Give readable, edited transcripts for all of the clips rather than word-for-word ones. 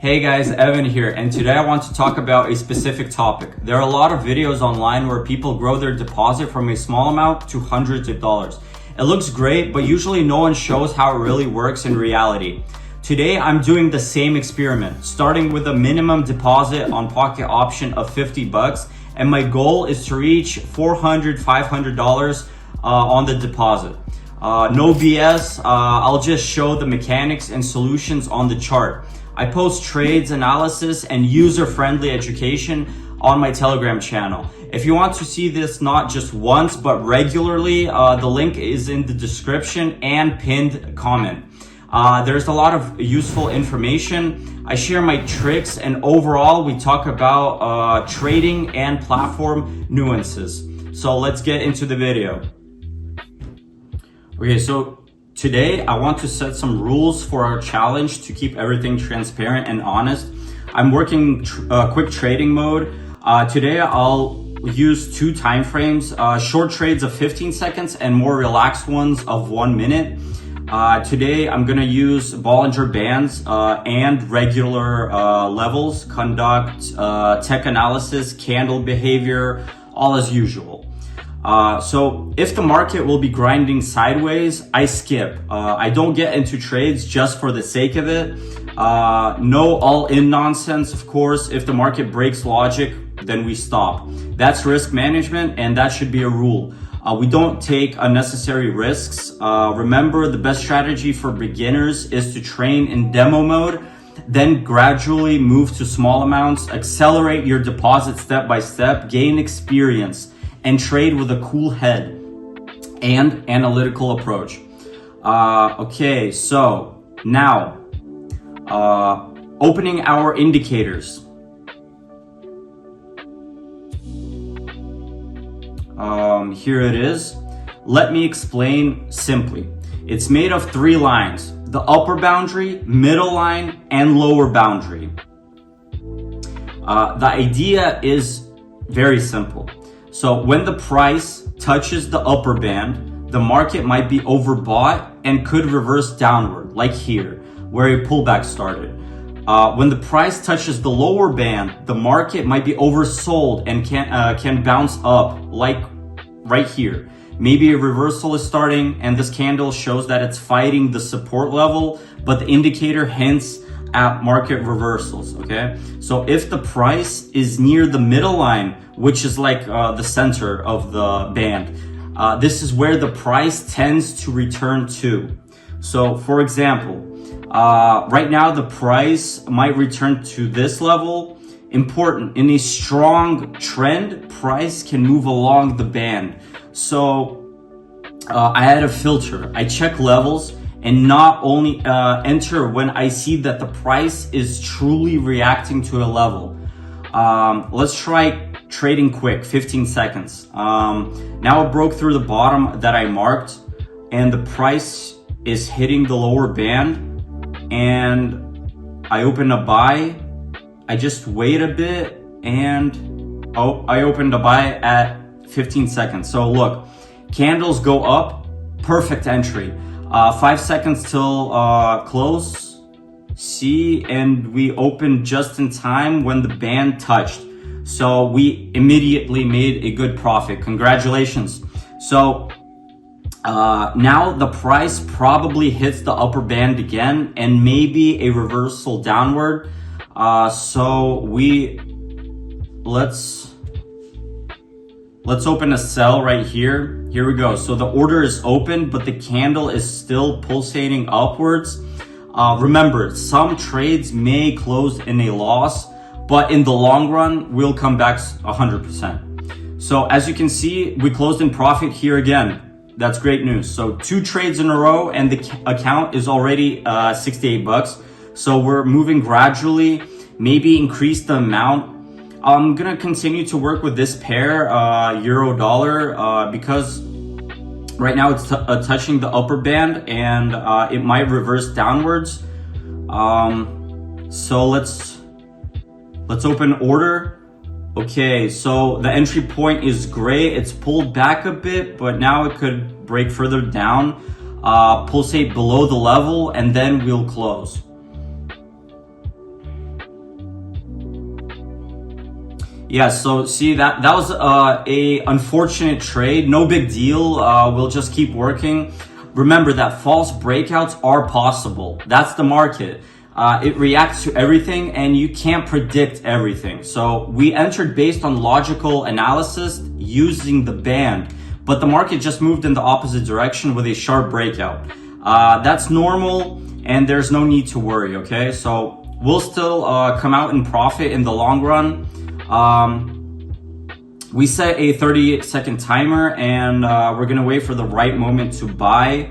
Hey guys, Evan here, and today I want to talk about a specific topic. There are a lot of videos online where people grow their deposit from a small amount to hundreds of dollars. It looks great, but usually no one shows how it really works in reality. Today I'm doing the same experiment, starting with a minimum deposit on pocket option of 50 bucks, and my goal is to reach $400, $500 on the deposit. No BS, I'll just show the mechanics and solutions on the chart. I post trades, analysis, and user-friendly education on my Telegram channel. If you want to see this not just once, but regularly, the link is in the description and pinned comment. There's a lot of useful information. I share my tricks, and overall, we talk about trading and platform nuances. So let's get into the video. Okay, so today, I want to set some rules for our challenge to keep everything transparent and honest. I'm working quick trading mode. Today, I'll use 2 time frames, short trades of 15 seconds and more relaxed ones of 1 minute. Today, I'm gonna use Bollinger Bands and regular levels, conduct tech analysis, candle behavior, all as usual. So if the market will be grinding sideways, I skip. I don't get into trades just for the sake of it. No all-in nonsense, of course. If the market breaks logic, then we stop. That's risk management, and that should be a rule. We don't take unnecessary risks. Remember, the best strategy for beginners is to train in demo mode, then gradually move to small amounts, accelerate your deposit step by step, gain experience, and trade with a cool head and analytical approach. Okay, so now, opening our indicators. Here it is. Let me explain simply. It's made of 3 lines: the upper boundary, middle line, and lower boundary. The idea is very simple. So when the price touches the upper band, the market might be overbought and could reverse downward, like here, where a pullback started. When the price touches the lower band, the market might be oversold and can bounce up, like right here. Maybe a reversal is starting, and this candle shows that it's fighting the support level, but the indicator hints at market reversals, okay? So if the price is near the middle line, which is like the center of the band, this is where the price tends to return to. So for example, right now the price might return to this level. Important, in a strong trend, price can move along the band. So I had a filter. I check levels and not only enter when I see that the price is truly reacting to a level. Let's try trading quick, 15 seconds. Now it broke through the bottom that I marked, and the price is hitting the lower band, and I open a buy. I just wait a bit, and I opened a buy at 15 seconds. So look, candles go up, perfect entry. 5 seconds till close. See, and we opened just in time when the band touched. So we immediately made a good profit. Congratulations. So now the price probably hits the upper band again and maybe a reversal downward. So let's open a sell right here. Here we go. So the order is open, but the candle is still pulsating upwards. Remember, some trades may close in a loss, but in the long run, we'll come back 100%. So as you can see, we closed in profit here again. That's great news. So 2 trades in a row, and the account is already 68 bucks. So we're moving gradually, maybe increase the amount. I'm gonna continue to work with this pair, euro dollar, because right now it's touching the upper band, and it might reverse downwards. So let's open order. Okay, so the entry point is gray. It's pulled back a bit, but now it could break further down, pulsate below the level, and then we'll close. Yeah, so see that was a unfortunate trade. No big deal. We'll just keep working. Remember that false breakouts are possible. That's the market. It reacts to everything and you can't predict everything. So we entered based on logical analysis using the band, but the market just moved in the opposite direction with a sharp breakout. That's normal and there's no need to worry, okay? So we'll still come out in profit in the long run. We set a 30-second timer and we're gonna wait for the right moment to buy.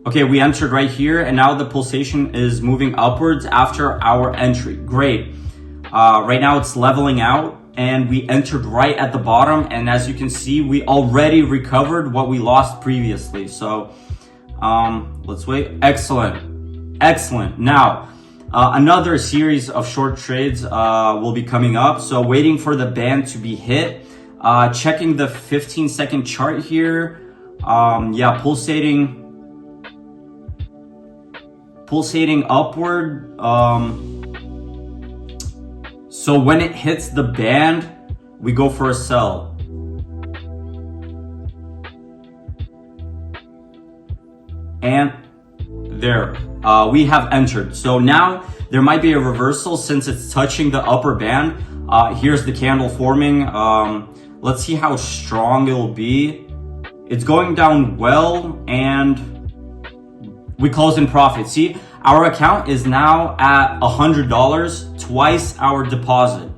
Okay, we entered right here and now the pulsation is moving upwards after our entry. Great. Right now it's leveling out and we entered right at the bottom, and as you can see, we already recovered what we lost previously. So let's wait. Excellent. Now another series of short trades will be coming up. So waiting for the band to be hit, checking the 15-second chart here. Yeah, pulsating upward. So when it hits the band, we go for a sell. And there, we have entered. So now there might be a reversal since it's touching the upper band. Here's the candle forming. Let's see how strong it'll be. It's going down well and we close in profit. See, our account is now at $100, twice our deposit.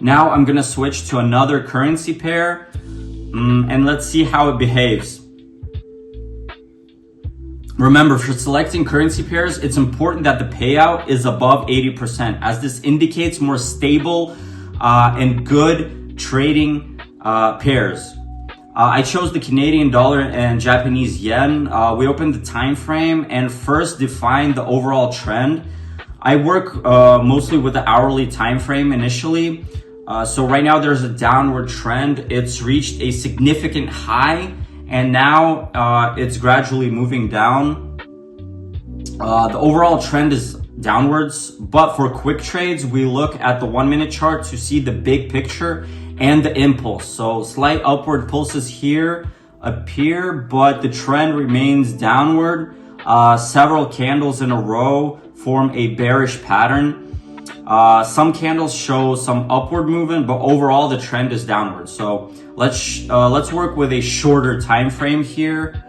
Now I'm gonna switch to another currency pair and let's see how it behaves. Remember, for selecting currency pairs, it's important that the payout is above 80%, as this indicates more stable and good trading pairs. I chose the Canadian dollar and Japanese yen. We opened the time frame and first defined the overall trend. I work mostly with the hourly time frame initially. So right now there's a downward trend. It's reached a significant high and now it's gradually moving down. The overall trend is downwards, but for quick trades, we look at the 1-minute chart to see the big picture and the impulse. So slight upward pulses here appear, but the trend remains downward. Several candles in a row form a bearish pattern. Some candles show some upward movement, but overall the trend is downward. So let's work with a shorter time frame here.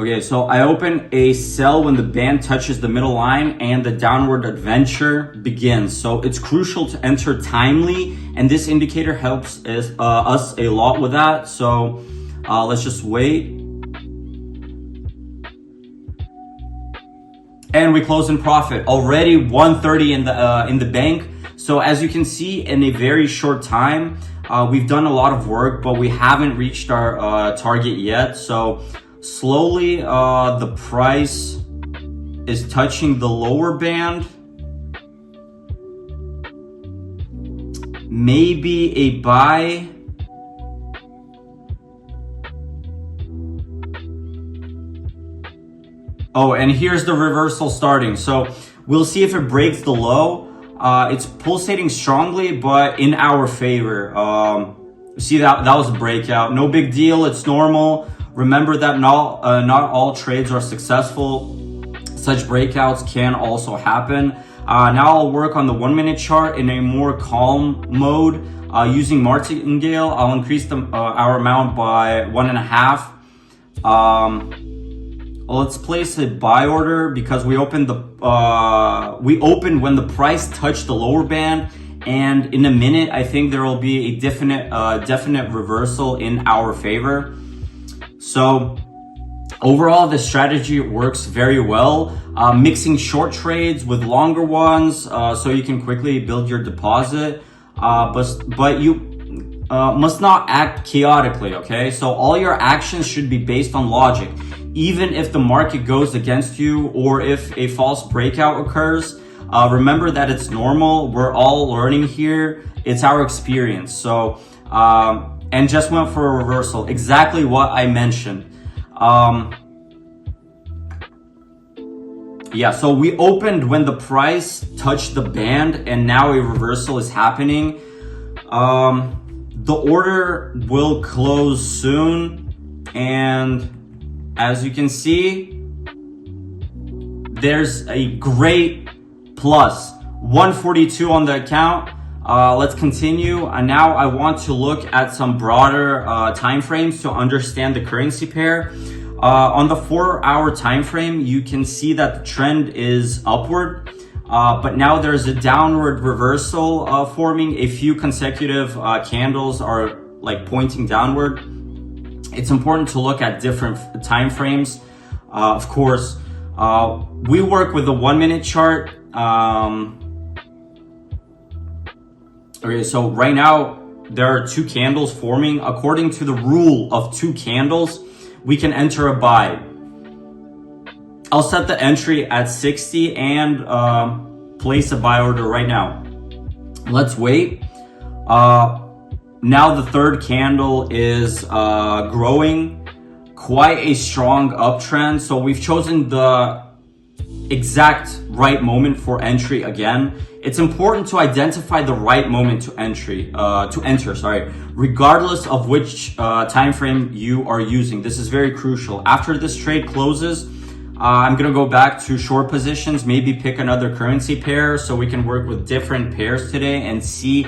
Okay, so I open a sell when the band touches the middle line and the downward adventure begins. So it's crucial to enter timely, and this indicator helps us a lot with that. So let's just wait. And we close in profit. Already 130 in the bank. So as you can see, in a very short time, we've done a lot of work, but we haven't reached our target yet. So slowly, the price is touching the lower band. Maybe a buy. Oh, and here's the reversal starting. So we'll see if it breaks the low. It's pulsating strongly, but in our favor. See, that was a breakout. No big deal. It's normal. Remember that not all trades are successful. Such breakouts can also happen. Now I'll work on the 1-minute chart in a more calm mode. Using martingale, I'll increase our amount by 1.5. Let's place a buy order because we opened when the price touched the lower band, and in a minute I think there will be a definite reversal in our favor. So overall, this strategy works very well, mixing short trades with longer ones so you can quickly build your deposit, but you must not act chaotically, okay? So all your actions should be based on logic. Even if the market goes against you or if a false breakout occurs, remember that it's normal. We're all learning here. It's our experience. So, and just went for a reversal. Exactly what I mentioned. Yeah, so we opened when the price touched the band and now a reversal is happening. The order will close soon, and as you can see, there's a great plus 142 on the account. Let's continue. And now I want to look at some broader time frames to understand the currency pair. On the 4-hour time frame, you can see that the trend is upward, but now there's a downward reversal forming. A few consecutive candles are like pointing downward. It's important to look at different time frames. Of course, we work with a 1-minute chart. Okay, so right now there are 2 candles forming. According to the rule of 2 candles, we can enter a buy. I'll set the entry at 60 and place a buy order right now. Let's wait. Now the 3rd candle is growing, quite a strong uptrend. So we've chosen the exact right moment for entry again. It's important to identify the right moment to enter, regardless of which time frame you are using. This is very crucial. After this trade closes, I'm gonna go back to short positions, maybe pick another currency pair so we can work with different pairs today and see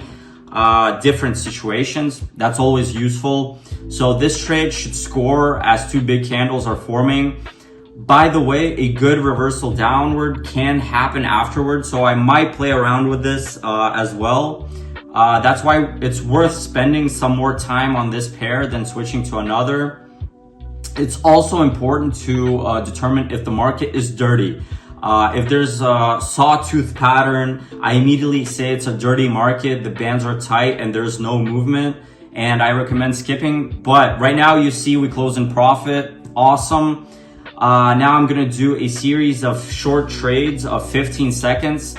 different situations. That's always useful. So this trade should score as 2 big candles are forming. By the way, a good reversal downward can happen afterwards, so I might play around with this as well. That's why it's worth spending some more time on this pair than switching to another. It's also important to determine if the market is dirty. If there's a sawtooth pattern, I immediately say it's a dirty market, the bands are tight and there's no movement, and I recommend skipping. But right now you see we close in profit. Awesome. Now I'm gonna do a series of short trades of 15 seconds.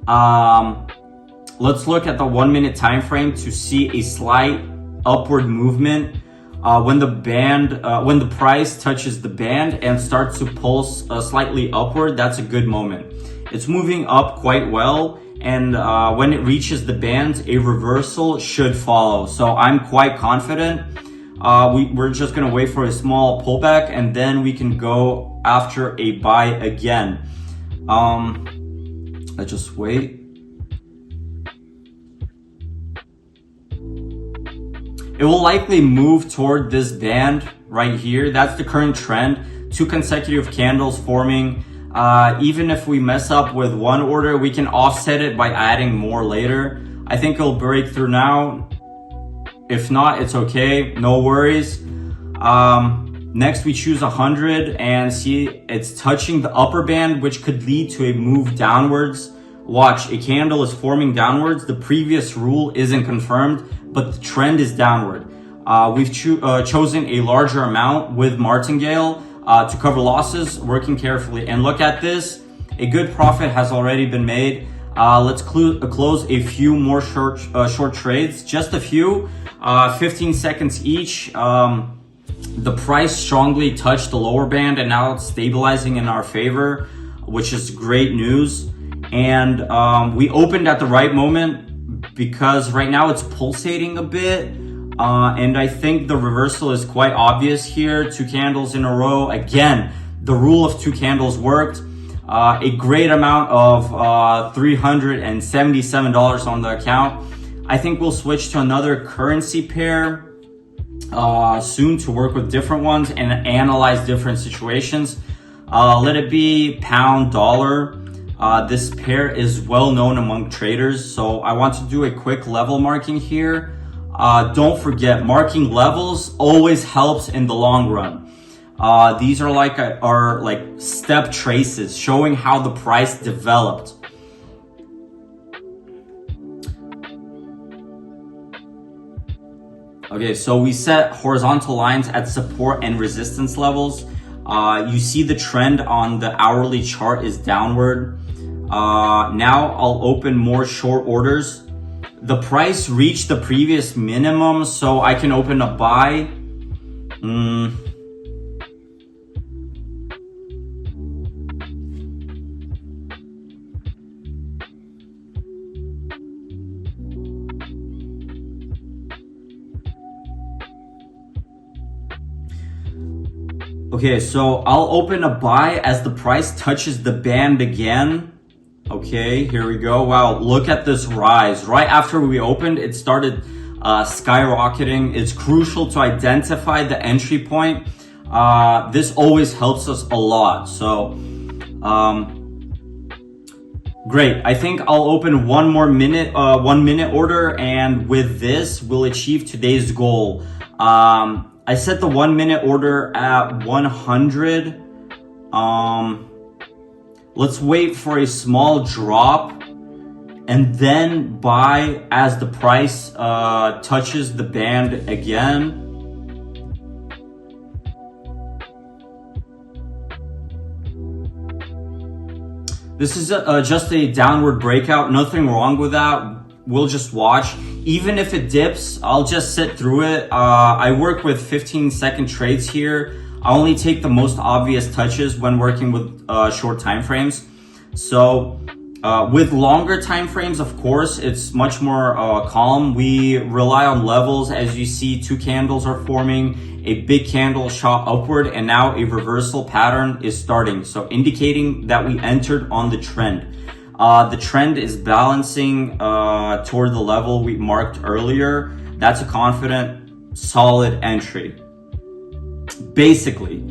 Let's look at the 1-minute time frame to see a slight upward movement. When the price touches the band and starts to pulse slightly upward, that's a good moment. It's moving up quite well, and when it reaches the band, a reversal should follow. So I'm quite confident. We're just gonna wait for a small pullback and then we can go after a buy again. Let's just wait. It will likely move toward this band right here. That's the current trend. 2 consecutive candles forming. Even if we mess up with one order, we can offset it by adding more later. I think it'll break through now. If not, it's okay, no worries. Next, we choose 100 and see it's touching the upper band, which could lead to a move downwards. Watch, a candle is forming downwards. The previous rule isn't confirmed, but the trend is downward. We've chosen a larger amount with martingale to cover losses, working carefully. And look at this, a good profit has already been made. Let's close a few more short trades, just a few, 15 seconds each. The price strongly touched the lower band and now it's stabilizing in our favor, which is great news. And we opened at the right moment because right now it's pulsating a bit. And I think the reversal is quite obvious here. 2 candles in a row. Again, the rule of 2 candles worked. A great amount of $377 on the account. I think we'll switch to another currency pair soon to work with different ones and analyze different situations. Let it be pound dollar. This pair is well known among traders, so I want to do a quick level marking here. Don't forget, marking levels always helps in the long run. These are like step traces showing how the price developed. Okay, so we set horizontal lines at support and resistance levels. You see the trend on the hourly chart is downward. Now I'll open more short orders. The price reached the previous minimum, so I can open a buy. Okay, so I'll open a buy as the price touches the band again. Okay, here we go. Wow, look at this rise. Right after we opened, it started skyrocketing. It's crucial to identify the entry point. This always helps us a lot. So, great. I think I'll open one more minute, 1 minute order, and with this, we'll achieve today's goal. I set the 1 minute order at 100. Let's wait for a small drop and then buy as the price touches the band again. This is just a downward breakout, nothing wrong with that. We'll just watch. Even if it dips, I'll just sit through it. I work with 15-second trades here. I only take the most obvious touches when working with short time frames. So with longer time frames, of course, it's much more calm. We rely on levels. As you see, two candles are forming. A big candle shot upward, and now a reversal pattern is starting. So indicating that we entered on the trend. The trend is balancing toward the level we marked earlier. That's a confident, solid entry. Basically,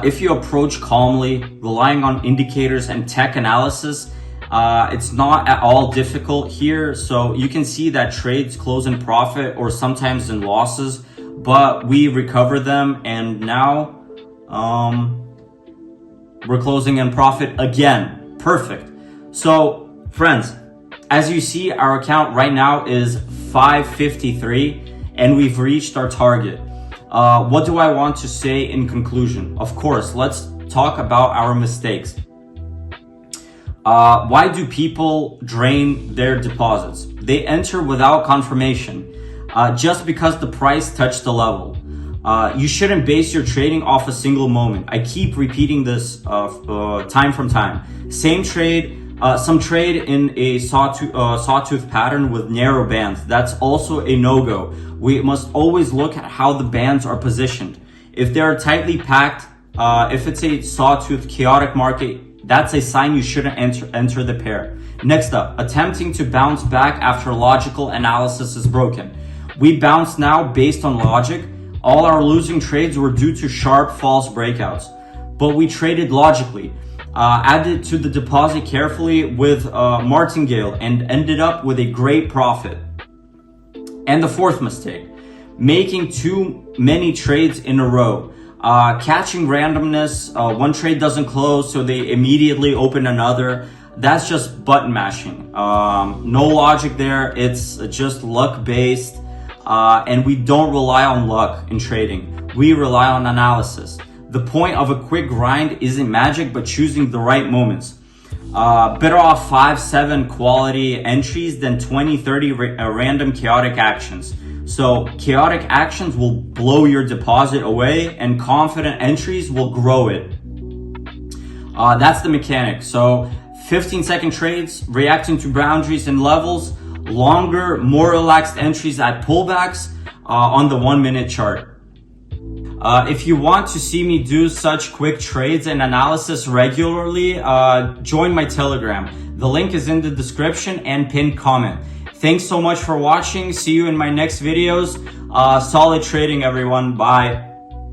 if you approach calmly, relying on indicators and tech analysis, it's not at all difficult here. So you can see that trades close in profit or sometimes in losses, but we recover them, and now we're closing in profit again. Perfect. So friends, as you see, our account right now is 553 and we've reached our target. What do I want to say in conclusion? Of course, let's talk about our mistakes. Why do people drain their deposits? They enter without confirmation, just because the price touched the level. You shouldn't base your trading off a single moment. I keep repeating this time from time. Same trade, some trade in a sawtooth pattern with narrow bands. That's also a no-go. We must always look at how the bands are positioned. If they are tightly packed, if it's a sawtooth chaotic market, that's a sign you shouldn't enter the pair. Next up, attempting to bounce back after logical analysis is broken. We bounce now based on logic. All our losing trades were due to sharp false breakouts, but we traded logically. Added to the deposit carefully with martingale and ended up with a great profit. And the fourth mistake, making too many trades in a row. Catching randomness, one trade doesn't close, so they immediately open another. That's just button mashing. No logic there. It's just luck based. And we don't rely on luck in trading. We rely on analysis. The point of a quick grind isn't magic, but choosing the right moments. Better off 5-7 quality entries than 20-30 random chaotic actions. So chaotic actions will blow your deposit away and confident entries will grow it. That's the mechanic. So 15-second trades, reacting to boundaries and levels, longer, more relaxed entries at pullbacks on the 1 minute chart. If you want to see me do such quick trades and analysis regularly, join my Telegram. The link is in the description and pinned comment. Thanks so much for watching. See you in my next videos. Solid trading, everyone. Bye.